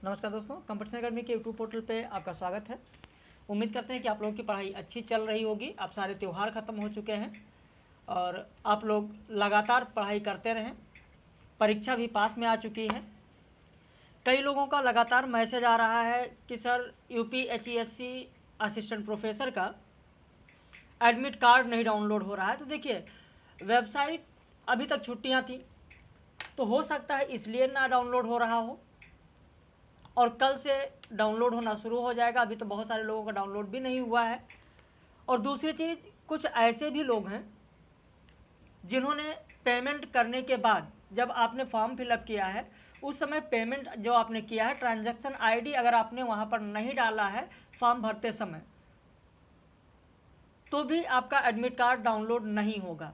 नमस्कार दोस्तों, competition academy के यूट्यूब पोर्टल पे आपका स्वागत है। उम्मीद करते हैं कि आप लोगों की पढ़ाई अच्छी चल रही होगी। आप सारे त्यौहार ख़त्म हो चुके हैं और आप लोग लगातार पढ़ाई करते रहें। परीक्षा भी पास में आ चुकी है। कई लोगों का लगातार मैसेज आ रहा है कि सर UPHESC असिस्टेंट प्रोफेसर का एडमिट कार्ड नहीं डाउनलोड हो रहा है। तो देखिए, वेबसाइट अभी तक छुट्टियाँ थी, तो हो सकता है इसलिए ना डाउनलोड हो रहा हो, और कल से डाउनलोड होना शुरू हो जाएगा। अभी तो बहुत सारे लोगों का डाउनलोड भी नहीं हुआ है। और दूसरी चीज़, कुछ ऐसे भी लोग हैं जिन्होंने पेमेंट करने के बाद, जब आपने फॉर्म फिलअप किया है उस समय पेमेंट जो आपने किया है, ट्रांजैक्शन आईडी अगर आपने वहाँ पर नहीं डाला है फॉर्म भरते समय, तो भी आपका एडमिट कार्ड डाउनलोड नहीं होगा।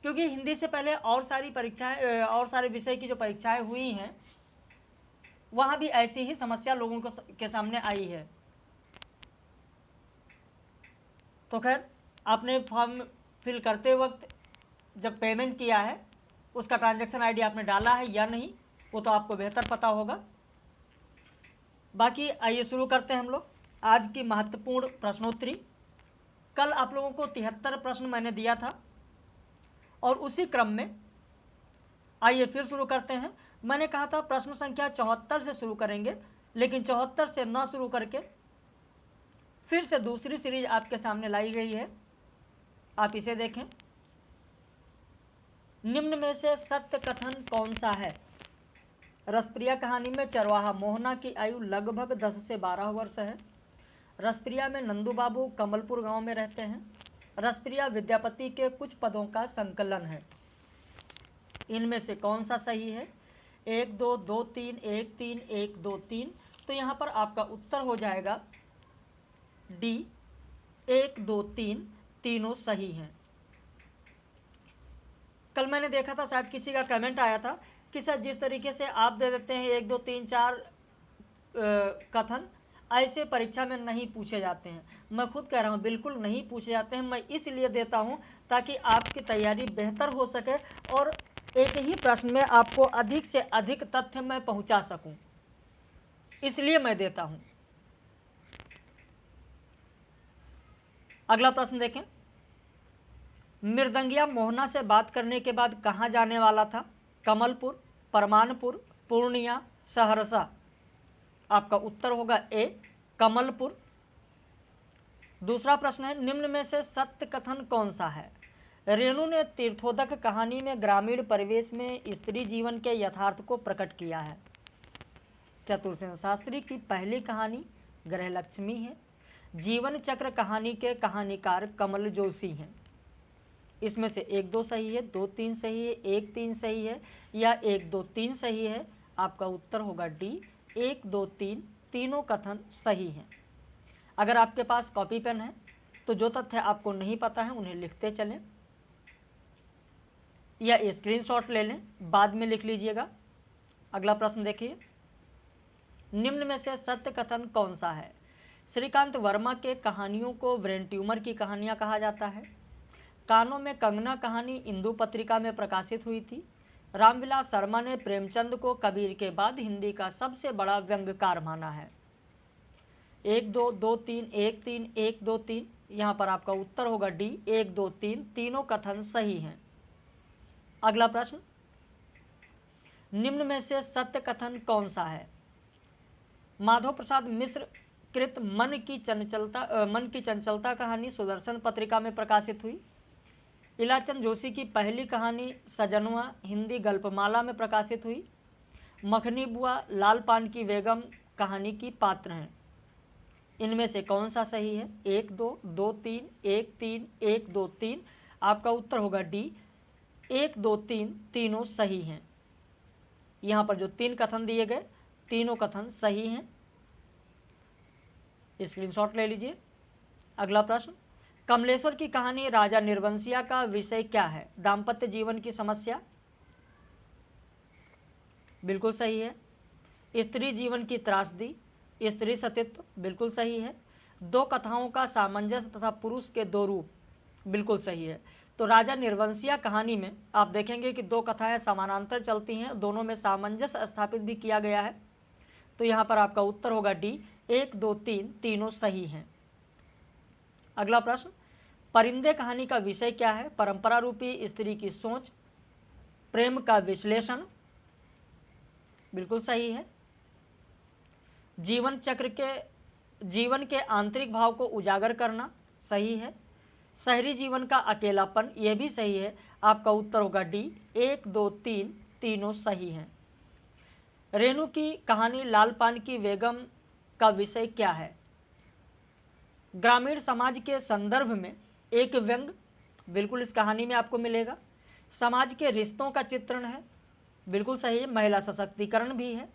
क्योंकि हिंदी से पहले और सारी परीक्षाएं, और सारे विषय की जो परीक्षाएं हुई हैं, वहाँ भी ऐसी ही समस्या लोगों के सामने आई है। तो खैर, आपने फॉर्म फिल करते वक्त जब पेमेंट किया है, उसका ट्रांजैक्शन आईडी आपने डाला है या नहीं, वो तो आपको बेहतर पता होगा। बाकी आइए शुरू करते हैं हम लोग आज की महत्वपूर्ण प्रश्नोत्तरी। कल आप लोगों को 73 प्रश्न मैंने दिया था और उसी क्रम में आइए फिर शुरू करते हैं। मैंने कहा था प्रश्न संख्या 74 से शुरू करेंगे, लेकिन 74 से न शुरू करके फिर से दूसरी सीरीज आपके सामने लाई गई है। आप इसे देखें। निम्न में से सत्य कथन कौन सा है? रसप्रिया कहानी में चरवाहा मोहना की आयु लगभग 10 से 12 वर्ष है। रसप्रिया में नंदू बाबू कमलपुर गांव में रहते हैं। रसप्रिया विद्यापति के कुछ पदों का संकलन है। इनमें से कौन सा सही है? 1 2 2 3 1 3 1 2 3। तो यहाँ पर आपका उत्तर हो जाएगा डी, 1 2 3 तीनों सही हैं। कल मैंने देखा था, शायद किसी का कमेंट आया था कि सर जिस तरीके से आप दे देते हैं 1 2 3 4 कथन, ऐसे परीक्षा में नहीं पूछे जाते हैं। मैं खुद कह रहा हूँ, बिल्कुल नहीं पूछे जाते हैं। मैं इसलिए देता हूँ ताकि आपकी तैयारी बेहतर हो सके और एक ही प्रश्न में आपको अधिक से अधिक तथ्य मैं पहुँचा सकूँ, इसलिए मैं देता हूँ। अगला प्रश्न देखें। मृदंगिया मोहना से बात करने के बाद कहाँ जाने वाला था? कमलपुर, परमानपुर, पूर्णिया, सहरसा। आपका उत्तर होगा ए, कमलपुर। दूसरा प्रश्न है, निम्न में से सत्य कथन कौन सा है? रेणु ने तीर्थोदक कहानी में ग्रामीण परिवेश में स्त्री जीवन के यथार्थ को प्रकट किया है। चतुर्सेन शास्त्री की पहली कहानी गृहलक्ष्मी है। जीवन चक्र कहानी के कहानीकार कमल जोशी हैं। इसमें से 1 2 सही है, 2 3 सही है, 1 3 सही है, या 1 2 3 सही है। आपका उत्तर होगा डी, 1 2 3 तीनों कथन सही हैं। अगर आपके पास कॉपी पेन है तो जो तथ्य आपको नहीं पता है उन्हें लिखते चलें, या स्क्रीनशॉट ले लें, बाद में लिख लीजिएगा। अगला प्रश्न देखिए। निम्न में से सत्य कथन कौन सा है? श्रीकांत वर्मा के कहानियों को ब्रेन ट्यूमर की कहानियाँ कहा जाता है। कानों में कंगना कहानी इंदु पत्रिका में प्रकाशित हुई थी। रामविलास शर्मा ने प्रेमचंद को कबीर के बाद हिंदी का सबसे बड़ा व्यंग्यकार माना है। 1 2 2 3 1 3 1 2 3। यहाँ पर आपका उत्तर होगा डी, 1 2 3 तीनों कथन सही हैं। अगला प्रश्न। निम्न में से सत्य कथन कौन सा है? माधव प्रसाद मिश्र कृत मन की चंचलता कहानी सुदर्शन पत्रिका में प्रकाशित हुई। इलाचंद जोशी की पहली कहानी सजनवा हिंदी गल्पमाला में प्रकाशित हुई। मखनी बुआ लाल पान की बेगम कहानी की पात्र हैं। इनमें से कौन सा सही है? 1 2 2 3 1 3 1 2 3। आपका उत्तर होगा डी, 1 2 3 तीनों सही हैं। यहाँ पर जो 3 कथन दिए गए, तीनों कथन सही हैं। स्क्रीनशॉट ले लीजिए। अगला प्रश्न। कमलेश्वर की कहानी राजा निर्वंशिया का विषय क्या है? दाम्पत्य जीवन की समस्या। बिल्कुल सही है। स्त्री जीवन की त्रासदी, स्त्री सतीत्व। बिल्कुल सही है। 2 कथाओं का सामंजस्य तथा पुरुष के 2 रूप। बिल्कुल सही है। तो राजा निर्वंशिया कहानी में आप देखेंगे कि 2 कथाएं समानांतर चलती हैं, दोनों में सामंजस्य स्थापित भी किया गया है। तो यहाँ पर आपका उत्तर होगा डी, 1, 2, 3 तीनों सही हैं। अगला प्रश्न, परिंदे कहानी का विषय क्या है? परंपरा रूपी स्त्री की सोच, प्रेम का विश्लेषण, बिल्कुल सही है। जीवन के आंतरिक भाव को उजागर करना, सही है। शहरी जीवन का अकेलापन, यह भी सही है। आपका उत्तर होगा डी, 1, 2, 3 तीनों सही हैं। रेणु की कहानी लाल पान की बेगम का विषय क्या है? ग्रामीण समाज के संदर्भ में एक व्यंग, बिल्कुल इस कहानी में आपको मिलेगा। समाज के रिश्तों का चित्रण है, बिल्कुल सही है। महिला सशक्तिकरण भी है।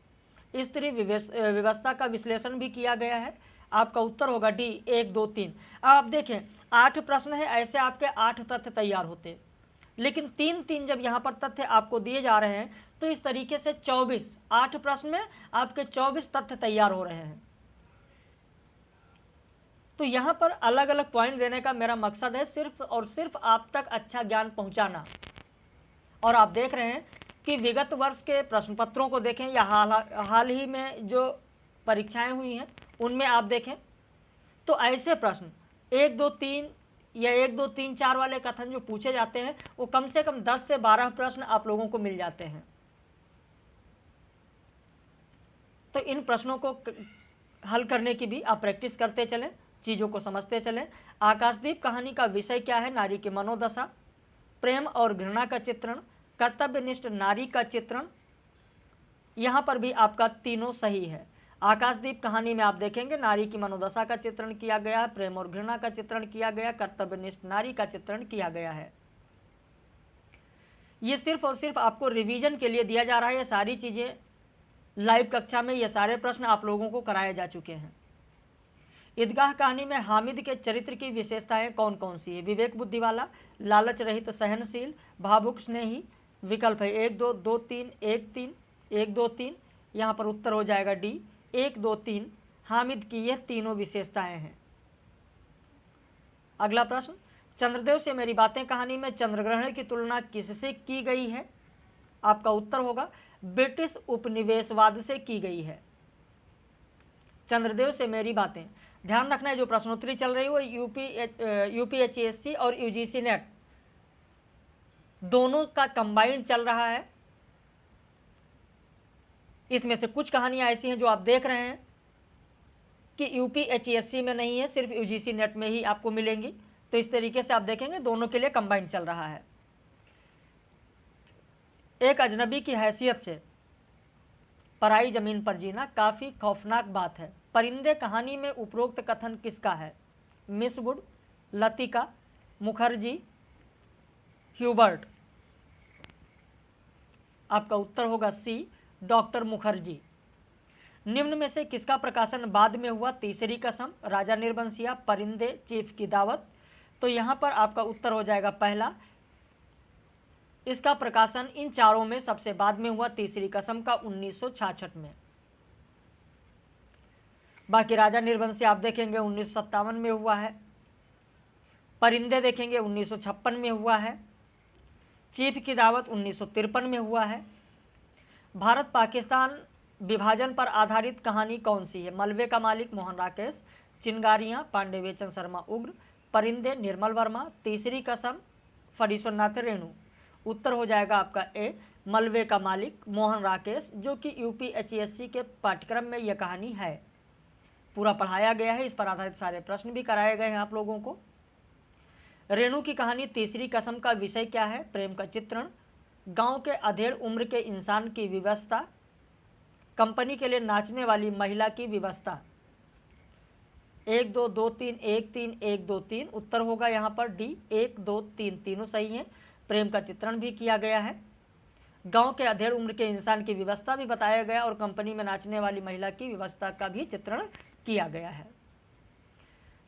स्त्री व्यवस्था का विश्लेषण भी किया गया है। आपका उत्तर होगा डी, 1, 2, 3। अब आप देखें 8 प्रश्न है, ऐसे आपके 8 तथ्य तैयार होते, लेकिन 3 जब यहाँ पर तथ्य आपको दिए जा रहे हैं तो इस तरीके से 24, 8 प्रश्न में आपके 24 तथ्य तैयार हो रहे हैं। तो यहाँ पर अलग अलग पॉइंट देने का मेरा मकसद है सिर्फ और सिर्फ आप तक अच्छा ज्ञान पहुँचाना। और आप देख रहे हैं कि विगत वर्ष के प्रश्न पत्रों को देखें या हाल ही में जो परीक्षाएं हुई हैं उनमें आप देखें तो ऐसे प्रश्न 1, 2, 3 या 1, 2, 3, 4 वाले कथन जो पूछे जाते हैं वो कम से कम 10 से 12 प्रश्न आप लोगों को मिल जाते हैं। तो इन प्रश्नों को हल करने की भी आप प्रैक्टिस करते चलें, चीज़ों को समझते चलें। आकाशदीप कहानी का विषय क्या है? नारी की मनोदशा, प्रेम और घृणा का चित्रण, कर्तव्यनिष्ठ नारी का चित्रण। यहाँ पर भी आपका तीनों सही है। आकाशदीप कहानी में आप देखेंगे नारी की मनोदशा का चित्रण किया गया है, प्रेम और घृणा का चित्रण किया गया, कर्तव्यनिष्ठ नारी का चित्रण किया गया है। ये सिर्फ और सिर्फ आपको रिवीजन के लिए दिया जा रहा है। ये सारी चीज़ें लाइव कक्षा में ये सारे प्रश्न आप लोगों को कराए जा चुके हैं। ईदगाह कहानी में हामिद के चरित्र की विशेषताएं कौन कौन सी है? विवेक बुद्धि वाला, लालच रहित सहनशील, भावुक स्नेही। विकल्प है 1, 2, 2, 3, 1, 3, 1, 2, 3। यहाँ पर उत्तर हो जाएगा डी, 1, 2, 3 हामिद की यह तीनों विशेषताएं हैं। अगला प्रश्न, चंद्रदेव से मेरी बातें कहानी में चंद्रग्रहण की तुलना किससे की गई है? आपका उत्तर होगा ब्रिटिश उपनिवेशवाद से की गई है। चंद्रदेव से मेरी बातें, ध्यान रखना है जो प्रश्नोत्तरी चल रही है वो यूपीएचएससी और यूजीसी नेट दोनों का कंबाइंड चल रहा है। इसमें से कुछ कहानियां ऐसी हैं जो आप देख रहे हैं कि यूपीएचएससी में नहीं है, सिर्फ यूजीसी नेट में ही आपको मिलेंगी। तो इस तरीके से आप देखेंगे दोनों के लिए कंबाइंड चल रहा है। एक अजनबी की हैसियत से पराई जमीन पर जीना काफी खौफनाक बात है। परिंदे कहानी में उपरोक्त कथन किसका है? Miss would, Latika, Mukherjee, Hubert. आपका उत्तर होगा सी, डॉक्टर मुखर्जी। निम्न में से किसका प्रकाशन बाद में हुआ? तीसरी कसम, राजा निर्बंसिया, परिंदे, चीफ की दावत। तो यहां पर आपका उत्तर हो जाएगा पहला। इसका प्रकाशन इन चारों में सबसे बाद में हुआ, तीसरी कसम का 1966 में। बाकी राजा निर्बंसिया आप देखेंगे 1957 में हुआ है, परिंदे देखेंगे 1956 में हुआ है, चीफ की दावत 1953 में हुआ है। भारत पाकिस्तान विभाजन पर आधारित कहानी कौन सी है? मलबे का मालिक, मोहन राकेश, चिंगारियां, पांडे बेचन शर्मा उग्र, परिंदे, निर्मल वर्मा, तीसरी कसम, फरीश्वरनाथ रेणु। उत्तर हो जाएगा आपका ए, मलबे का मालिक, मोहन राकेश, जो कि यूपीएचएससी के पाठ्यक्रम में यह कहानी है, पूरा पढ़ाया गया है। इस पर आधारित सारे प्रश्न भी कराए गए हैं आप लोगों को। रेणु की कहानी तीसरी कसम का विषय क्या है? प्रेम का चित्रण, गांव के अधेड़ उम्र के इंसान की व्यवस्था, कंपनी के लिए नाचने वाली महिला की व्यवस्था। 1, 2, 2, 3, 1, 3, 1, 2, 3। उत्तर होगा यहाँ पर डी, 1, 2, 3 तीनों सही हैं। प्रेम का चित्रण भी किया गया है, गांव के अधेड़ उम्र के इंसान की व्यवस्था भी बताया गया और कंपनी में नाचने वाली महिला की व्यवस्था का भी चित्रण किया गया है।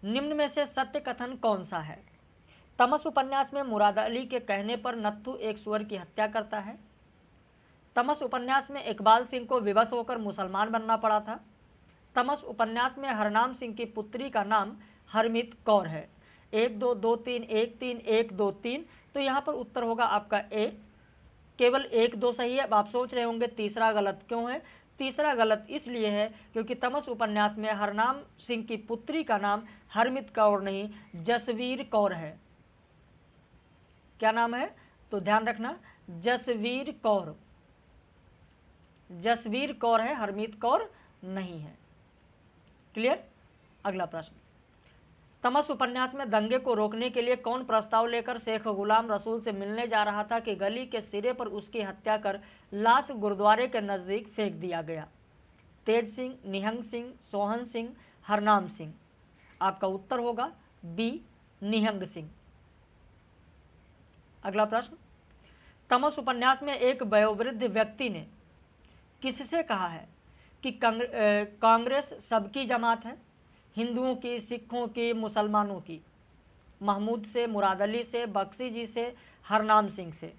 निम्न में से सत्य कथन कौन सा है? तमस उपन्यास में मुराद अली के कहने पर नत्थू एक सुअर की हत्या करता है। तमस उपन्यास में इकबाल सिंह को विवश होकर मुसलमान बनना पड़ा था। तमस उपन्यास में हरनाम सिंह की पुत्री का नाम हरमीत कौर है। 1, 2, 2, 3, 1, 3, 1, 2, 3। तो यहाँ पर उत्तर होगा आपका ए, केवल 1, 2 सही है। अब आप सोच रहे होंगे तीसरा गलत क्यों है? तीसरा गलत इसलिए है क्योंकि तमस उपन्यास में हरनाम सिंह की पुत्री का नाम हरमित कौर नहीं जसवीर कौर है। क्या नाम है? तो ध्यान रखना, जसवीर कौर। जसवीर कौर है, हरमीत कौर नहीं है। क्लियर? अगला प्रश्न, तमस उपन्यास में दंगे को रोकने के लिए कौन प्रस्ताव लेकर शेख गुलाम रसूल से मिलने जा रहा था कि गली के सिरे पर उसकी हत्या कर लाश गुरुद्वारे के नज़दीक फेंक दिया गया? तेज सिंह, निहंग सिंह, सोहन सिंह, हरनाम सिंह। आपका उत्तर होगा बी, निहंग सिंह। अगला प्रश्न, तमस उपन्यास में एक वयोवृद्ध व्यक्ति ने किससे कहा है कि कांग्रेस सबकी जमात है? हिंदुओं की, सिखों की, मुसलमानों की? महमूद से, मुराद अली से, बख्शी जी से, हरनाम सिंह से?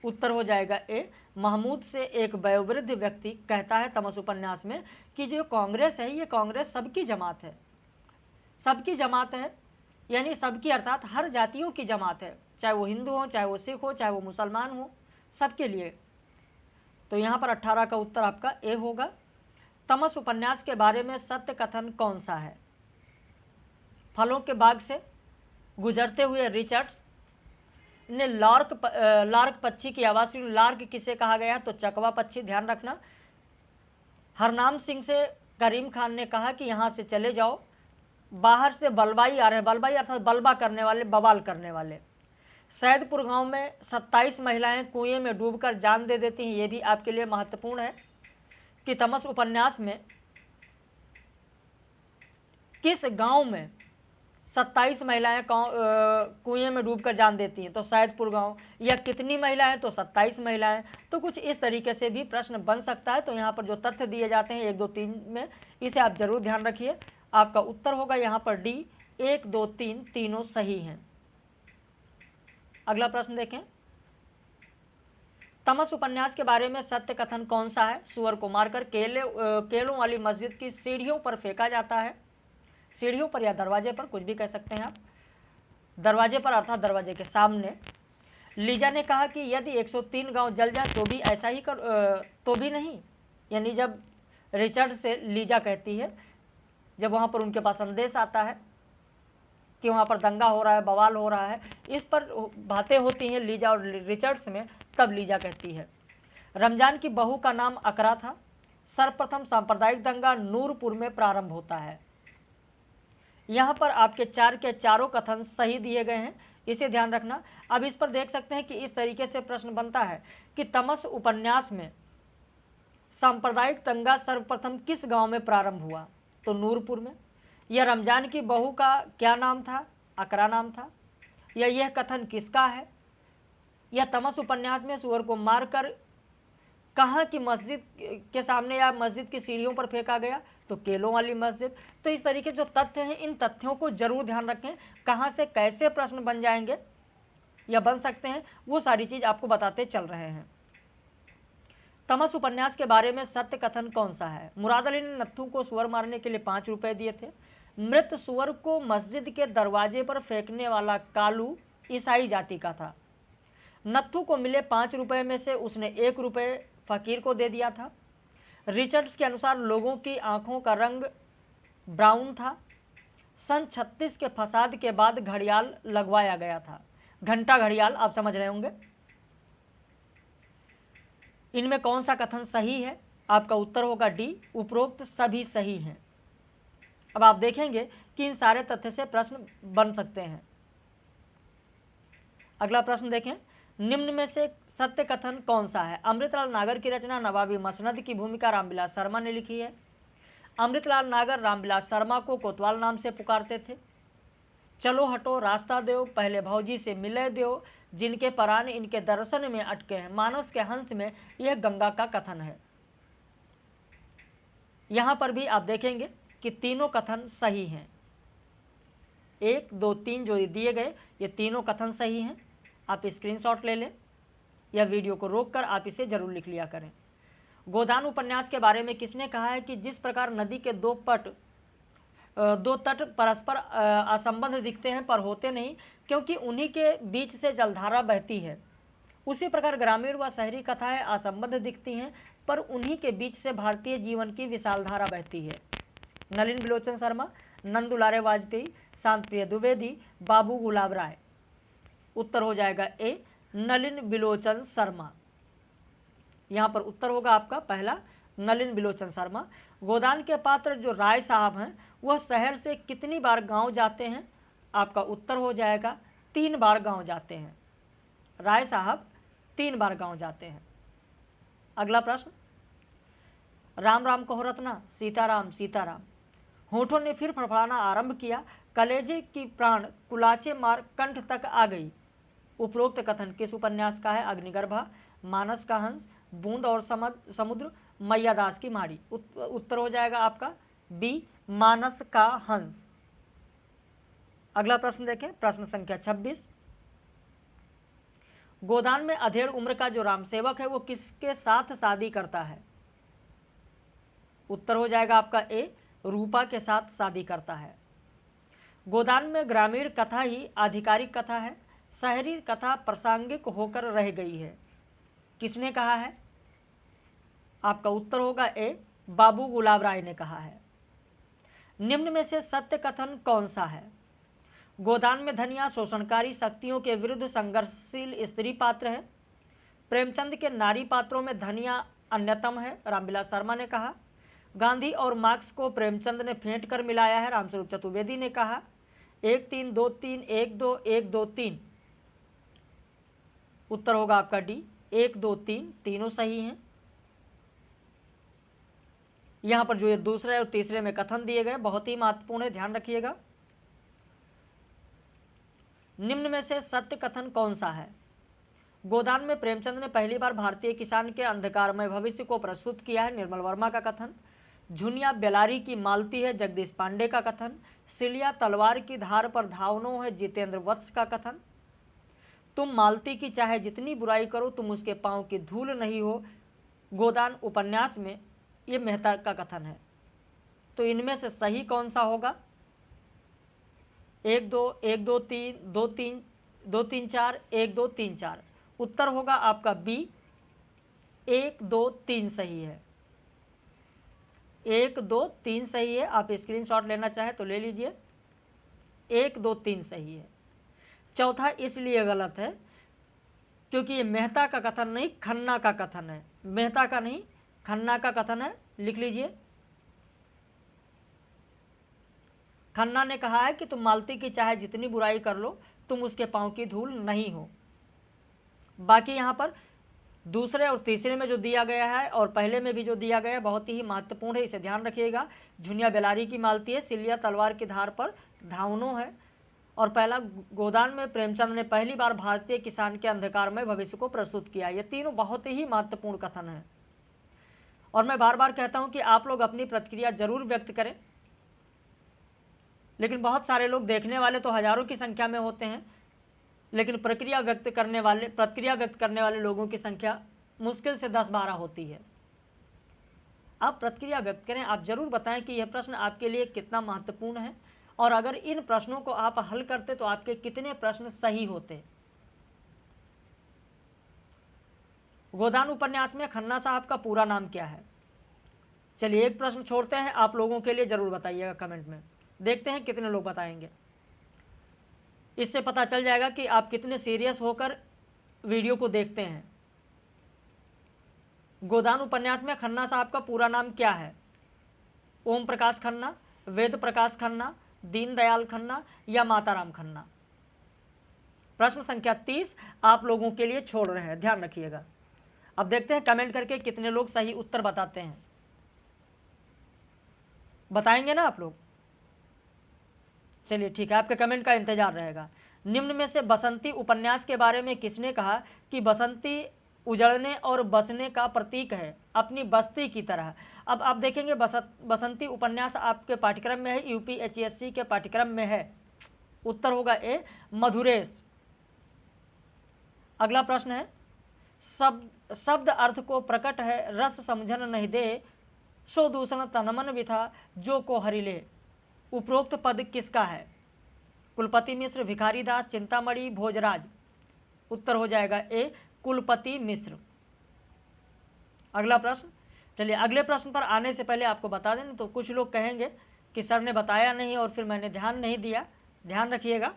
उत्तर हो जाएगा ए, महमूद से एक वयोवृद्ध व्यक्ति कहता है तमस उपन्यास में कि जो कांग्रेस है ये कांग्रेस सबकी जमात है। सबकी जमात है यानी सबकी अर्थात हर जातियों की जमात है, चाहे वो हिंदू हो, चाहे वो सिख हो, चाहे वो मुसलमान हो, सबके लिए। तो यहाँ पर 18 का उत्तर आपका ए होगा। तमस उपन्यास के बारे में सत्य कथन कौन सा है? फलों के बाग से गुजरते हुए रिचर्ड्स ने लार्क पक्षी की आवाज़ सुनी। लार्क किसे कहा गया? तो चकवा पक्षी, ध्यान रखना। हरनाम सिंह से करीम खान ने कहा कि यहाँ से चले जाओ, बाहर से बलवाई आ रहे हैं। बलवाई अर्थात बलबा करने वाले, बवाल करने वाले। सैदपुर गांव में 27 महिलाएं कुएं में डूबकर जान दे देती हैं। ये भी आपके लिए महत्वपूर्ण है कि तमस उपन्यास में किस गांव में 27 महिलाएं कुएं में डूबकर जान देती हैं? तो सैदपुर गांव। या कितनी महिलाएं? तो 27 महिलाएं। तो कुछ इस तरीके से भी प्रश्न बन सकता है। तो यहाँ पर जो तथ्य दिए जाते हैं 1, 2, 3 में, इसे आप जरूर ध्यान रखिए। आपका उत्तर होगा यहाँ पर डी, 1, 2, 3 तीनों सही हैं। अगला प्रश्न देखें, तमस उपन्यास के बारे में सत्य कथन कौन सा है? सूअर को मारकर केलों वाली मस्जिद की सीढ़ियों पर फेंका जाता है। सीढ़ियों पर या दरवाजे पर, कुछ भी कह सकते हैं आप। दरवाजे पर अर्थात दरवाजे के सामने। लीजा ने कहा कि यदि 103 गांव जल जाए तो भी ऐसा ही तो भी नहीं। यानी जब रिचर्ड से लीजा कहती है, जब वहाँ पर उनके पास संदेश आता है कि वहाँ पर दंगा हो रहा है, बवाल हो रहा है, इस पर बातें होती हैं लीजा और रिचर्ड्स में, तब लीजा कहती है। रमजान की बहू का नाम अकरा था। सर्वप्रथम सांप्रदायिक दंगा नूरपुर में प्रारंभ होता है। यहाँ पर आपके 4 के चारों कथन सही दिए गए हैं, इसे ध्यान रखना। अब इस पर देख सकते हैं कि इस तरीके से प्रश्न बनता है कि तमस उपन्यास में सांप्रदायिक दंगा सर्वप्रथम किस गांव में प्रारंभ हुआ? तो नूरपुर में। यह रमजान की बहू का क्या नाम था? अकरा नाम था। या यह कथन किसका है? यह तमस उपन्यास में सूअर को मारकर कहाँ की मस्जिद के सामने या मस्जिद की सीढ़ियों पर फेंका गया? तो केलों वाली मस्जिद। तो इस तरीके जो तथ्य हैं, इन तथ्यों को जरूर ध्यान रखें। कहाँ से कैसे प्रश्न बन जाएंगे या बन सकते हैं, वो सारी चीज आपको बताते चल रहे हैं। तमस उपन्यास के बारे में सत्य कथन कौन सा है? मुराद अली ने नत्थू को सूअर मारने के लिए 5 रुपए दिए थे। मृत सूअर को मस्जिद के दरवाजे पर फेंकने वाला कालू ईसाई जाति का था। नत्थू को मिले 5 रुपए में से उसने 1 रुपए फकीर को दे दिया था। रिचर्ड्स के अनुसार लोगों की आंखों का रंग ब्राउन था। सन 36 के फसाद के बाद घड़ियाल लगवाया गया था। घंटा घड़ियाल, आप समझ रहे होंगे। इनमें कौन सा कथन सही है? आपका उत्तर होगा डी, उपरोक्त सभी सही हैं। अब आप देखेंगे कि इन सारे तथ्य से प्रश्न बन सकते हैं। अगला प्रश्न देखें, निम्न में से सत्य कथन कौन सा है? अमृतलाल नागर की रचना नवाबी मसनद की भूमिका रामविलास शर्मा ने लिखी है। अमृतलाल नागर रामविलास शर्मा को कोतवाल नाम से पुकारते थे। चलो हटो रास्ता दो, पहले भौजी से मिले दो, जिनके परान इनके दर्शन में अटके हैं। मानस के हंस में यह गंगा का कथन है। यहां पर भी आप देखेंगे कि तीनों कथन सही हैं। 1, 2, 3 जो दिए गए, ये तीनों कथन सही हैं। आप स्क्रीनशॉट ले लें या वीडियो को रोककर आप इसे जरूर लिख लिया करें। गोदान उपन्यास के बारे में किसने कहा है कि जिस प्रकार नदी के दो तट परस्पर असंबद्ध दिखते हैं पर होते नहीं, क्योंकि उन्हीं के बीच से जलधारा बहती है, उसी प्रकार ग्रामीण व शहरी कथाएं असंबद्ध दिखती हैं पर उन्हीं के बीच से भारतीय जीवन की विशाल धारा बहती है। नलिन बिलोचन शर्मा, नंद दुलारे वाजपेयी, शांत प्रिय द्विवेदी, बाबू गुलाब राय। उत्तर हो जाएगा ए, नलिन बिलोचन शर्मा। यहाँ पर उत्तर होगा आपका पहला, नलिन बिलोचन शर्मा। गोदान के पात्र जो राय साहब हैं वह शहर से कितनी बार गांव जाते हैं? आपका उत्तर हो जाएगा 3 बार गांव जाते हैं। राय साहब 3 बार गांव जाते हैं। अगला प्रश्न, राम राम कहो रत्ना, सीताराम सीताराम। होठों ने फिर फड़फड़ाना आरंभ किया, कलेजे की प्राण कुलाचे मार कंठ तक आ गई। उपरोक्त कथन किस उपन्यास का है? अग्निगर्भा, मानस का हंस, बूंद और समुद्र, मैयादास की माड़ी। उत्तर हो जाएगा आपका बी, मानस का हंस। अगला प्रश्न देखें, प्रश्न संख्या 26। गोदान में अधेड़ उम्र का जो रामसेवक है वो किसके साथ शादी करता है? उत्तर हो जाएगा आपका ए, रूपा के साथ शादी करता है। गोदान में ग्रामीण कथा ही आधिकारिक कथा है, शहरी कथा प्रासंगिक होकर रह गई है। किसने कहा है? आपका उत्तर होगा ए, बाबू गुलाब राय ने कहा है। निम्न में से सत्य कथन कौन सा है? गोदान में धनिया शोषणकारी शक्तियों के विरुद्ध संघर्षशील स्त्री पात्र है। प्रेमचंद के नारी पात्रों में धनिया अन्यतम है, रामविलास शर्मा ने कहा। गांधी और मार्क्स को प्रेमचंद ने फेंट कर मिलाया है, रामस्वरूप चतुर्वेदी ने कहा। 1 3 2 3 1 2 1 2 3। उत्तर होगा आपका डी, 1 2 3 तीनों सही हैं। यहां पर जो ये दूसरे और तीसरे में कथन दिए गए बहुत ही महत्वपूर्ण है, ध्यान रखिएगा। निम्न में से सत्य कथन कौन सा है? गोदान में प्रेमचंद ने पहली बार भारतीय किसान के अंधकारमय भविष्य को प्रस्तुत किया है, निर्मल वर्मा का कथन। झुनिया बेलारी की मालती है, जगदीश पांडे का कथन। सिलिया तलवार की धार पर धावनो है, जितेंद्र वत्स का कथन। तुम मालती की चाहे जितनी बुराई करो तुम उसके पांव की धूल नहीं हो, गोदान उपन्यास में ये मेहता का कथन है। तो इनमें से सही कौन सा होगा? 1 2 1 2 3 2 3 2 3 4 1 2 3 4। उत्तर होगा आपका बी, 1 2 3 सही है। 1 2 3 सही है। आप स्क्रीनशॉट लेना चाहे तो ले लीजिए। 1 2 3 सही है। चौथा इसलिए गलत है क्योंकि ये मेहता का कथन नहीं, खन्ना का कथन है। मेहता का नहीं, खन्ना का कथन है, लिख लीजिए। खन्ना ने कहा है कि तुम मालती की चाहे जितनी बुराई कर लो तुम उसके पांव की धूल नहीं हो। बाकी यहाँ पर दूसरे और तीसरे में जो दिया गया है और पहले में भी जो दिया गया है बहुत ही महत्वपूर्ण है, इसे ध्यान रखिएगा। झुनिया बेलारी की मालती है, सिलिया तलवार की धार पर धावनो है, और पहला गोदान में प्रेमचंद ने पहली बार भारतीय किसान के अंधकारमय भविष्य को प्रस्तुत किया। ये तीनों बहुत ही महत्वपूर्ण कथन है और मैं बार बार कहता हूं कि आप लोग अपनी प्रतिक्रिया जरूर व्यक्त करें, लेकिन बहुत सारे लोग देखने वाले तो हजारों की संख्या में होते हैं, लेकिन प्रतिक्रिया व्यक्त करने वाले लोगों की संख्या मुश्किल से 10-12 होती है। आप प्रतिक्रिया व्यक्त करें, आप जरूर बताएं कि यह प्रश्न आपके लिए कितना महत्वपूर्ण है और अगर इन प्रश्नों को आप हल करते तो आपके कितने प्रश्न सही होते। गोदान उपन्यास में खन्ना साहब का पूरा नाम क्या है? चलिए एक प्रश्न छोड़ते हैं, आप लोगों के लिए जरूर बताइएगा कमेंट में, देखते हैं कितने लोग बताएंगे। इससे पता चल जाएगा कि आप कितने सीरियस होकर वीडियो को देखते हैं। गोदान उपन्यास में खन्ना साहब का पूरा नाम क्या है? ओम प्रकाश खन्ना, वेद प्रकाश खन्ना, दीनदयाल खन्ना या माताराम खन्ना? प्रश्न संख्या 30 आप लोगों के लिए छोड़ रहे हैं, ध्यान रखिएगा। अब देखते हैं कमेंट करके कितने लोग सही उत्तर बताते हैं। बताएंगे ना आप लोग? चलिए ठीक है, आपके कमेंट का इंतजार रहेगा। निम्न में से बसंती उपन्यास के बारे में किसने कहा कि बसंती उजड़ने और बसने का प्रतीक है, अपनी बस्ती की तरह? अब आप देखेंगे बसंती उपन्यास आपके पाठ्यक्रम में है, यूपीएचएससी के पाठ्यक्रम में है। उत्तर होगा ए, मधुरेश। अगला प्रश्न है, शब्द अर्थ को प्रकट है, रस समझन नहीं दे, सो दूषण तनमन विथा, जो को हरिले। उपरोक्त पद किसका है? कुलपति मिश्र, भिखारी दास, चिंतामणि, भोजराज। उत्तर हो जाएगा ए, कुलपति मिश्र। अगला प्रश्न, चलिए अगले प्रश्न पर आने से पहले आपको बता दें, तो कुछ लोग कहेंगे कि सर ने बताया नहीं और फिर मैंने ध्यान नहीं दिया। ध्यान रखिएगा,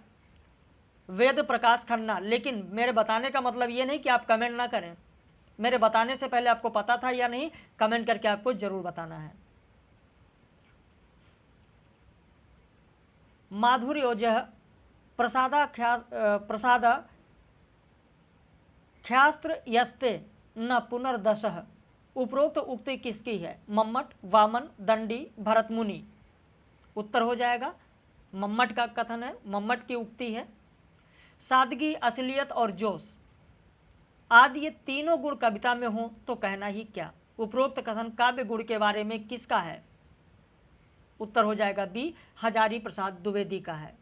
वेद प्रकाश खन्ना, लेकिन मेरे बताने का मतलब ये नहीं कि आप कमेंट ना करें। मेरे बताने से पहले आपको पता था या नहीं, कमेंट करके आपको जरूर बताना है। माधुर्योजः प्रसाद ख्यास्त्र यस्ते न पुनर्दशः, उपरोक्त उक्ति किसकी है? मम्मट, वामन, दंडी, भरतमुनि। उत्तर हो जाएगा मम्मट का कथन है, मम्मट की उक्ति है। सादगी, असलियत और जोश आदि ये तीनों गुण कविता में हो तो कहना ही क्या? उपरोक्त कथन काव्य गुण के बारे में किसका है? उत्तर हो जाएगा बी, हजारी प्रसाद द्विवेदी का है।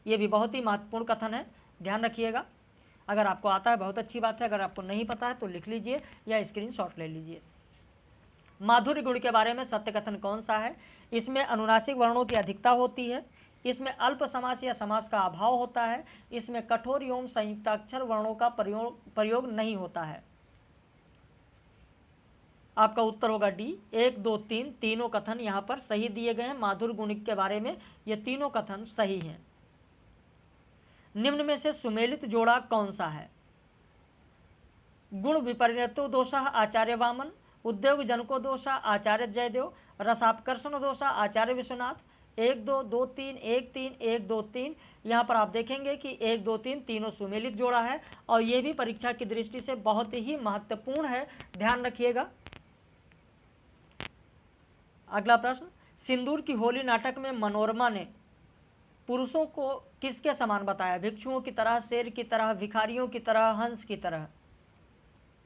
ये भी बहुत ही महत्वपूर्ण कथन है, ध्यान रखिएगा। अगर आपको आता है बहुत अच्छी बात है, अगर आपको नहीं पता है तो लिख लीजिए या स्क्रीनशॉट ले लीजिए। माधुर्य गुण के बारे में सत्य कथन कौन सा है? इसमें अनुनासिक वर्णों की अधिकता होती है, इसमें अल्प समास या समास का अभाव होता है, इसमें कठोर एवं संयुक्ताक्षर वर्णों का प्रयोग नहीं होता है। आपका उत्तर होगा डी, 1, 2, 3 तीनों कथन यहाँ पर सही दिए गए हैं। माधुर्य गुण के बारे में ये तीनों कथन सही हैं। निम्न में से सुमेलित जोड़ा कौन सा है? गुण विपर्यतो दोषः आचार्य वामन, उद्योग जनको दोषा आचार्य जयदेव, रसापकर्षण दोषा आचार्य विश्वनाथ। 1, 2, 2, 3, 1, 3, 1, 2, 3। यहाँ पर आप देखेंगे कि 1, 2, 3 तीनों सुमेलित जोड़ा है और ये भी परीक्षा की दृष्टि से बहुत ही महत्वपूर्ण है, ध्यान रखिएगा। अगला प्रश्न, सिंदूर की होली नाटक में मनोरमा ने पुरुषों को किसके समान बताया? भिक्षुओं की तरह, शेर की तरह, भिखारियों की तरह, हंस की तरह।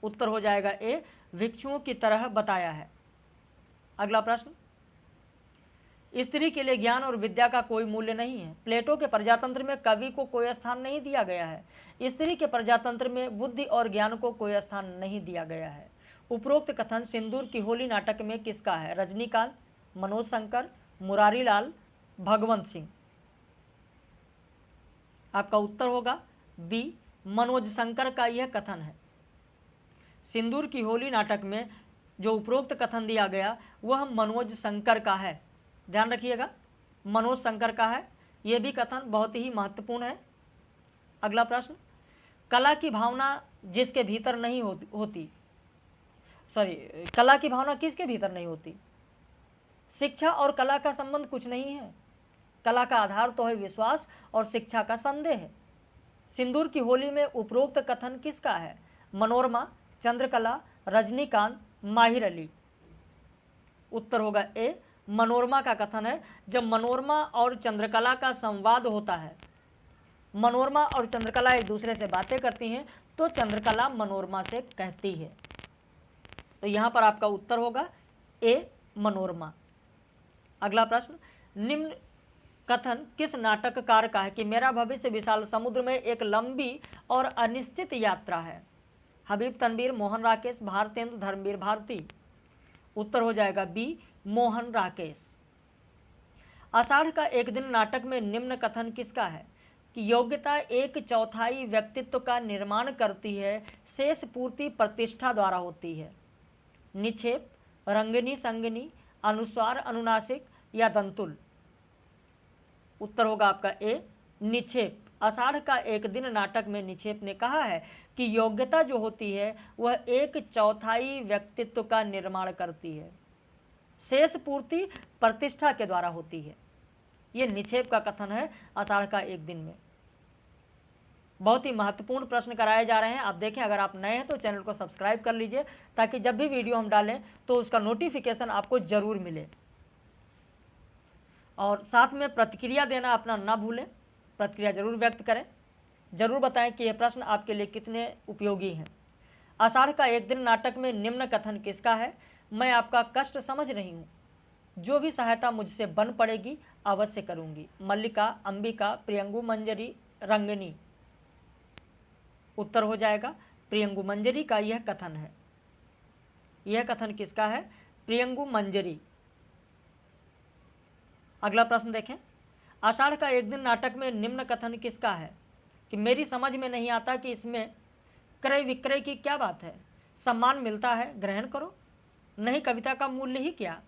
उत्तर हो जाएगा ए, भिक्षुओं की तरह बताया है। अगला प्रश्न, स्त्री के लिए ज्ञान और विद्या का कोई मूल्य नहीं है। प्लेटो के प्रजातंत्र में कवि को कोई स्थान नहीं दिया गया है। स्त्री के प्रजातंत्र में बुद्धि और ज्ञान को कोई स्थान नहीं दिया गया है। उपरोक्त कथन सिंदूर की होली नाटक में किसका है? रजनीकांत, मनोज शंकर, मुरारी लाल, भगवंत सिंह। आपका उत्तर होगा बी, मनोज शंकर का यह कथन है। सिंदूर की होली नाटक में जो उपरोक्त कथन दिया गया वह मनोज शंकर का है, ध्यान रखिएगा, मनोज शंकर का है। यह भी कथन बहुत ही महत्वपूर्ण है। अगला प्रश्न, कला की भावना जिसके भीतर नहीं होती कला की भावना किसके भीतर नहीं होती? शिक्षा और कला का संबंध कुछ नहीं है। कला का आधार तो है विश्वास और शिक्षा का संदेह है। सिंदूर की होली में उपरोक्त कथन किसका है? मनोरमा, चंद्रकला, रजनीकांत, माहिर अली। उत्तर होगा ए, मनोरमा का कथन है। जब मनोरमा और चंद्रकला का संवाद होता है, मनोरमा और चंद्रकला एक दूसरे से बातें करती हैं, तो चंद्रकला मनोरमा से कहती है। तो यहाँ पर आपका उत्तर होगा ए, मनोरमा। अगला प्रश्न, निम्न कथन किस नाटककार का है कि मेरा भविष्य विशाल समुद्र में एक लंबी और अनिश्चित यात्रा है? हबीब तनवीर, मोहन राकेश, भारतेंद्र, धर्मवीर भारती। उत्तर हो जाएगा बी, मोहन राकेश। आषाढ़ का एक दिन नाटक में निम्न कथन किसका है कि योग्यता 1/4 व्यक्तित्व का निर्माण करती है, शेष पूर्ति प्रतिष्ठा द्वारा होती है? निक्षेप, रंगनी संगनी, अनुस्वार अनुनासिक या दंतुल। उत्तर होगा आपका ए, निक्षेप। आषाढ़ का एक दिन नाटक में निक्षेप ने कहा है कि योग्यता जो होती है वह 1/4 व्यक्तित्व का निर्माण करती है, शेष पूर्ति प्रतिष्ठा के द्वारा होती है। ये निक्षेप का कथन है आषाढ़ का एक दिन में। बहुत ही महत्वपूर्ण प्रश्न कराए जा रहे हैं। आप देखें, अगर आप नए हैं तो चैनल को सब्सक्राइब कर लीजिए ताकि जब भी वीडियो हम डालें तो उसका नोटिफिकेशन आपको जरूर मिले। और साथ में प्रतिक्रिया देना अपना ना भूलें, प्रतिक्रिया जरूर व्यक्त करें, जरूर बताएं कि यह प्रश्न आपके लिए कितने उपयोगी हैं। आषाढ़ का एक दिन नाटक में निम्न कथन किसका है? मैं आपका कष्ट समझ रही हूँ, जो भी सहायता मुझसे बन पड़ेगी अवश्य करूँगी। मल्लिका, अंबिका, प्रियंगु मंजरी, रंगनी। उत्तर हो जाएगा प्रियंगु मंजरी का यह कथन है। यह कथन किसका है? प्रियंगु मंजरी। अगला प्रश्न देखें, आषाढ़ का एक दिन नाटक में निम्न कथन किसका है कि मेरी समझ में नहीं आता कि इसमें क्रय विक्रय की क्या बात है? सम्मान मिलता है, ग्रहण करो। नहीं, कविता का मूल्य ही क्या?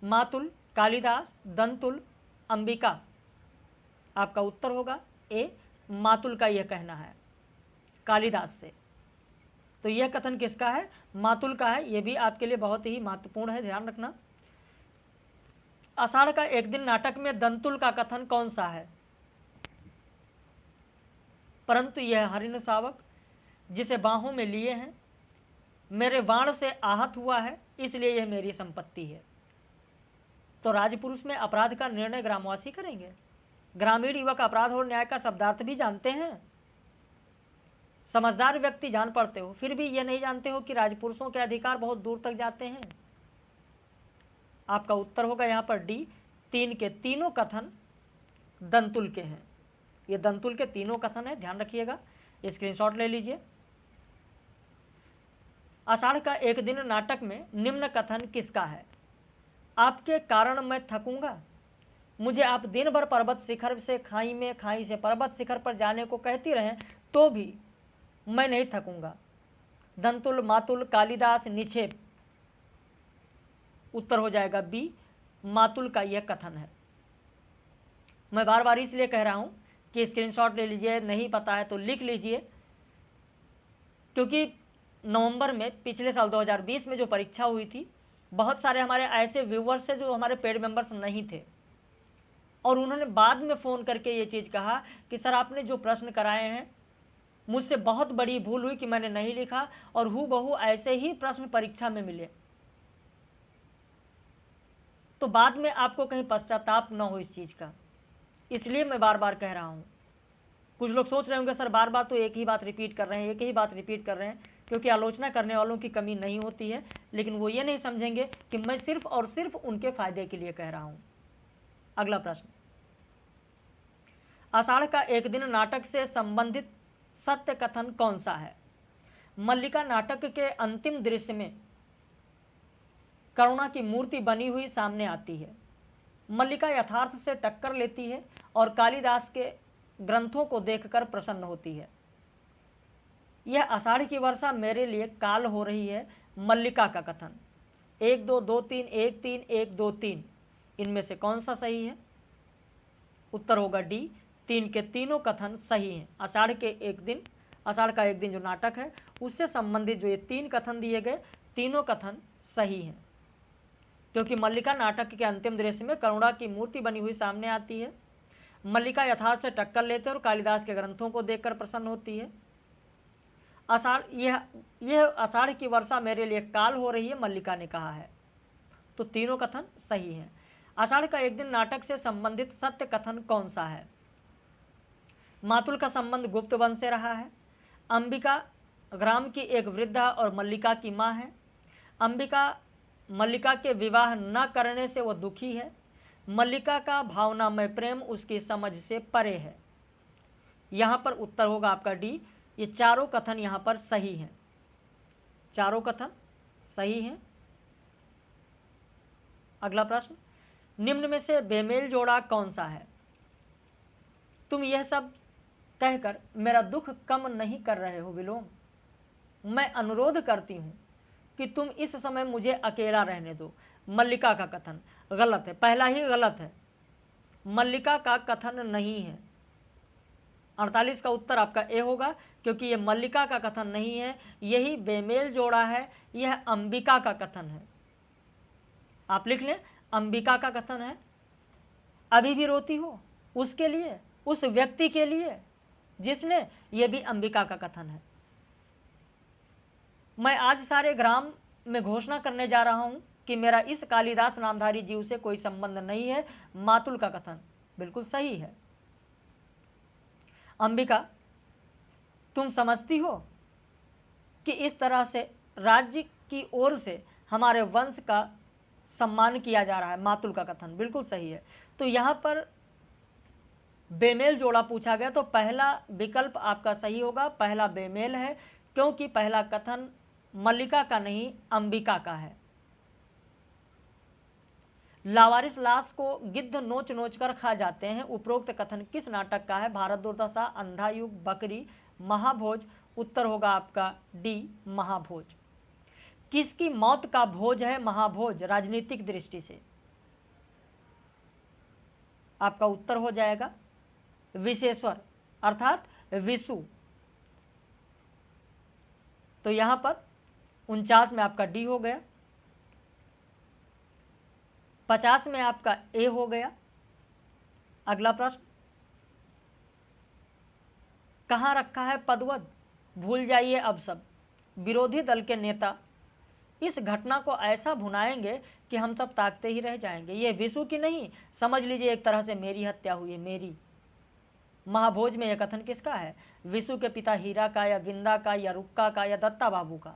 मातुल, कालिदास, दंतुल, अंबिका। आपका उत्तर होगा ए, मातुल का यह कहना है कालिदास से। तो यह कथन किसका है? मातुल का है। यह भी आपके लिए बहुत ही महत्वपूर्ण है, ध्यान रखना। आषाढ़ का एक दिन नाटक में दंतुल का कथन कौन सा है? परंतु यह हरिण शावक जिसे बाहों में लिए हैं, मेरे बाण से आहत हुआ है, इसलिए यह मेरी संपत्ति है। तो राजपुरुष में अपराध का निर्णय ग्रामवासी करेंगे। ग्रामीण युवक अपराध और न्याय का शब्दार्थ भी जानते हैं, समझदार व्यक्ति जान पड़ते हो, फिर भी यह नहीं जानते हो कि राजपुरुषों के अधिकार बहुत दूर तक जाते हैं। आपका उत्तर होगा यहाँ पर डी, 3 के तीनों कथन दंतुल के हैं। ये दंतुल के तीनों कथन है, ध्यान रखिएगा, स्क्रीनशॉट ले लीजिए। आषाढ़ का एक दिन नाटक में निम्न कथन किसका है? आपके कारण मैं थकूंगा, मुझे आप दिन भर पर्वत शिखर से खाई में, खाई से पर्वत शिखर पर जाने को कहती रहें तो भी मैं नहीं थकूंगा। दंतुल, मातुल, कालिदास, निक्षेप। उत्तर हो जाएगा बी, मातुल का यह कथन है। मैं बार बार इसलिए कह रहा हूं कि स्क्रीनशॉट ले लीजिए, नहीं पता है तो लिख लीजिए, क्योंकि नवंबर में पिछले साल 2020 में जो परीक्षा हुई थी, बहुत सारे हमारे ऐसे व्यूअर्स हैं जो हमारे पेड मेंबर्स नहीं थे, और उन्होंने बाद में फ़ोन करके ये चीज़ कहा कि सर आपने जो प्रश्न कराए हैं मुझसे बहुत बड़ी भूल हुई कि मैंने नहीं लिखा, और हूबहू ऐसे ही प्रश्न परीक्षा में मिले। तो बाद में आपको कहीं पश्चाताप न हो इस चीज़ का, इसलिए मैं बार बार कह रहा हूँ। कुछ लोग सोच रहे होंगे सर बार बार तो एक ही बात रिपीट कर रहे हैं, एक ही बात रिपीट कर रहे हैं, क्योंकि आलोचना करने वालों की कमी नहीं होती है, लेकिन वो ये नहीं समझेंगे कि मैं सिर्फ और सिर्फ उनके फायदे के लिए कह रहा हूँ। अगला प्रश्न, आषाढ़ का एक दिन नाटक से संबंधित सत्य कथन कौन सा है? मल्लिका नाटक के अंतिम दृश्य में करुणा की मूर्ति बनी हुई सामने आती है। मल्लिका यथार्थ से टक्कर लेती है और कालिदास के ग्रंथों को देखकर प्रसन्न होती है। यह आषाढ़ की वर्षा मेरे लिए काल हो रही है, मल्लिका का कथन 1 2 2 3 1 3 1 2 3, इनमें से कौन सा सही है? उत्तर होगा डी, 3 के तीनों कथन सही हैं। आषाढ़ का एक दिन जो नाटक है उससे संबंधित जो ये 3 कथन दिए गए, तीनों कथन सही हैं, क्योंकि मल्लिका नाटक के अंतिम दृश्य में करुणा की मूर्ति बनी हुई सामने आती है, मल्लिका यथार्थ से टक्कर लेते और कालिदास के ग्रंथों को देखकर प्रसन्न होती है। यह आषाढ़ की वर्षा मेरे लिए काल हो रही है, मल्लिका ने कहा है, तो तीनों कथन सही हैं। आषाढ़ का एक दिन नाटक से संबंधित सत्य कथन कौन सा है? मातुल का संबंध गुप्त वंश से रहा है। अंबिका ग्राम की एक वृद्धा और मल्लिका की माँ है। अंबिका मल्लिका के विवाह न करने से वह दुखी है। मल्लिका का भावनामय प्रेम उसकी समझ से परे है। यहाँ पर उत्तर होगा आपका डी, ये चारों कथन यहाँ पर सही हैं, चारों कथन सही हैं। अगला प्रश्न, निम्न में से बेमेल जोड़ा कौन सा है? तुम यह सब कहकर मेरा दुख कम नहीं कर रहे हो विलोम, मैं अनुरोध करती हूँ कि तुम इस समय मुझे अकेला रहने दो। मल्लिका का कथन गलत है, पहला ही गलत है, मल्लिका का कथन नहीं है। 48 का उत्तर आपका ए होगा, क्योंकि यह मल्लिका का कथन नहीं है, यही बेमेल जोड़ा है, यह अंबिका का कथन है। आप लिख लें, अंबिका का कथन है। अभी भी रोती हो उसके लिए, उस व्यक्ति के लिए जिसने, यह भी अंबिका का कथन है। मैं आज सारे ग्राम में घोषणा करने जा रहा हूं कि मेरा इस कालिदास नामधारी जीव से कोई संबंध नहीं है, मातुल का कथन बिल्कुल सही है। अंबिका, तुम समझती हो कि इस तरह से राज्य की ओर से हमारे वंश का सम्मान किया जा रहा है, मातुल का कथन बिल्कुल सही है। तो यहाँ पर बेमेल जोड़ा पूछा गया, तो पहला विकल्प आपका सही होगा, पहला बेमेल है, क्योंकि पहला कथन मल्लिका का नहीं अंबिका का है। लावारिस लाश को गिद्ध नोच नोच कर खा जाते हैं, उपरोक्त कथन किस नाटक का है? भारत दुर्दशा, अंधा युग, बकरी, महाभोज। उत्तर होगा आपका डी, महाभोज। किसकी मौत का भोज है महाभोज राजनीतिक दृष्टि से? आपका उत्तर हो जाएगा विशेश्वर अर्थात विशु। तो यहां पर 49 में आपका डी हो गया, 50 में आपका ए हो गया। अगला प्रश्न, कहां रखा है पदवद? भूल जाइए अब सब। विरोधी दल के नेता इस घटना को ऐसा भुनाएंगे कि हम सब ताकते ही रह जाएंगे। ये विशु की नहीं, समझ लीजिए एक तरह से मेरी हत्या हुई है, मेरी। महाभोज में यह कथन किसका है? विशु के पिता हीरा का या विंदा का या रुक्का का या दत्ता बाबू का?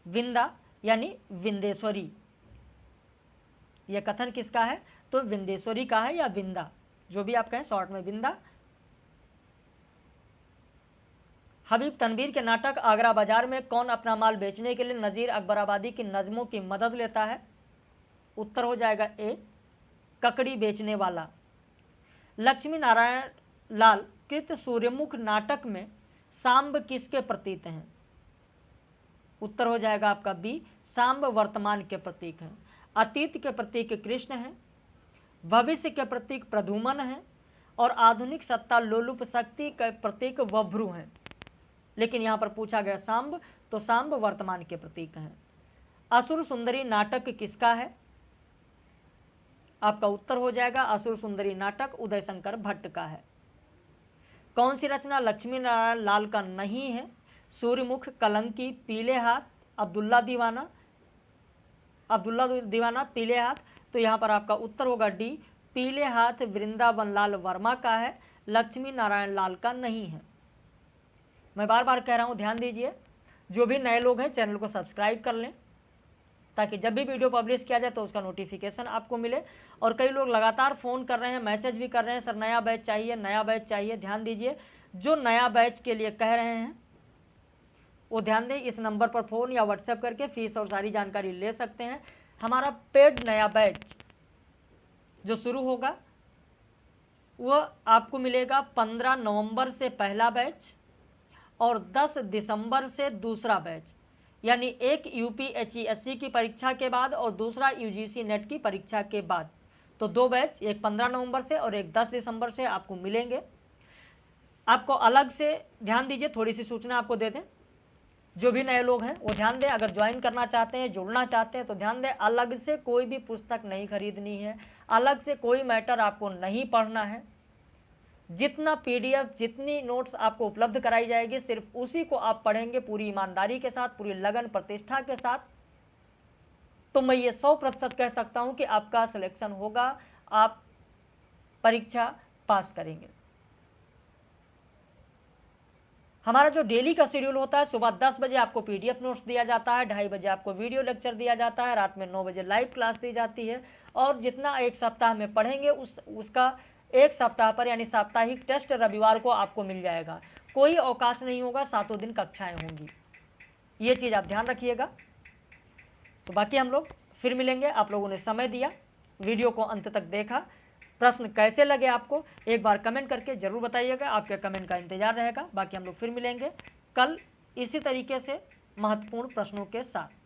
विंदा यानी विंदेश्वरी। यह कथन किसका है? तो विंदेश्वरी का है या विंदा, जो भी आप कहें, शॉर्ट में विंदा। हबीब तनवीर के नाटक आगरा बाजार में कौन अपना माल बेचने के लिए नज़ीर अकबराबादी की नज़मों की मदद लेता है? उत्तर हो जाएगा ए, ककड़ी बेचने वाला। लक्ष्मी नारायण लाल कृत सूर्यमुख नाटक में सांब किसके प्रतीक हैं? उत्तर हो जाएगा आपका बी, सांब वर्तमान के प्रतीक हैं। अतीत के प्रतीक कृष्ण हैं, भविष्य के प्रतीक प्रद्युम्न हैं और आधुनिक सत्ता लोलुप शक्ति के प्रतीक वभ्रु हैं। लेकिन यहां पर पूछा गया सांब, तो सांब वर्तमान के प्रतीक हैं। असुर सुंदरी नाटक किसका है? आपका उत्तर हो जाएगा असुर सुंदरी नाटक उदय शंकर भट्ट का है। कौन सी रचना लक्ष्मी नारायण लाल का नहीं है? सूर्यमुख, कलंकी, पीले हाथ, अब्दुल्ला दीवाना, पीले हाथ। तो यहां पर आपका उत्तर होगा डी, पीले हाथ वृंदावन लाल वर्मा का है, लक्ष्मी नारायण लाल का नहीं है। मैं बार बार कह रहा हूं, ध्यान दीजिए, जो भी नए लोग हैं चैनल को सब्सक्राइब कर लें ताकि जब भी वीडियो पब्लिश किया जाए तो उसका नोटिफिकेशन आपको मिले। और कई लोग लगातार फ़ोन कर रहे हैं, मैसेज भी कर रहे हैं, सर नया बैच चाहिए, नया बैच चाहिए। ध्यान दीजिए, जो नया बैच के लिए कह रहे हैं वो ध्यान दें, इस नंबर पर फ़ोन या व्हाट्सएप करके फीस और सारी जानकारी ले सकते हैं। हमारा पेड नया बैच जो शुरू होगा वह आपको मिलेगा 15 नवंबर से पहला बैच और 10 दिसंबर से दूसरा बैच, यानी एक यूपीएचईएससी की परीक्षा के बाद और दूसरा यूजीसी नेट की परीक्षा के बाद। तो दो बैच, एक 15 नवंबर से और एक 10 दिसंबर से आपको मिलेंगे। आपको अलग से ध्यान दीजिए, थोड़ी सी सूचना आपको दे दें, जो भी नए लोग हैं वो ध्यान दें, अगर ज्वाइन करना चाहते हैं, जुड़ना चाहते हैं तो ध्यान दें, अलग से कोई भी पुस्तक नहीं खरीदनी है, अलग से कोई मैटर आपको नहीं पढ़ना है। जितना पीडीएफ, जितनी नोट्स आपको उपलब्ध कराई जाएगी, सिर्फ उसी को आप पढ़ेंगे पूरी ईमानदारी के साथ, पूरी लगन प्रतिष्ठा के साथ। तो मैं ये 100% कह सकता हूं कि आपका सिलेक्शन होगा, आप परीक्षा पास करेंगे। हमारा जो डेली का शेड्यूल होता है, सुबह 10 बजे आपको पीडीएफ नोट्स दिया जाता है, 2:30 बजे आपको वीडियो लेक्चर दिया जाता है, रात में 9 बजे लाइव क्लास दी जाती है। और जितना एक सप्ताह में पढ़ेंगे उसका एक सप्ताह पर यानी साप्ताहिक टेस्ट रविवार को आपको मिल जाएगा। कोई अवकाश नहीं होगा, 7 दिन कक्षाएं होंगी। ये चीज़ आप ध्यान रखिएगा। तो बाकी हम लोग फिर मिलेंगे। आप लोगों ने समय दिया, वीडियो को अंत तक देखा, प्रश्न कैसे लगे आपको एक बार कमेंट करके जरूर बताइएगा, आपके कमेंट का इंतजार रहेगा। बाकी हम लोग फिर मिलेंगे कल इसी तरीके से महत्वपूर्ण प्रश्नों के साथ।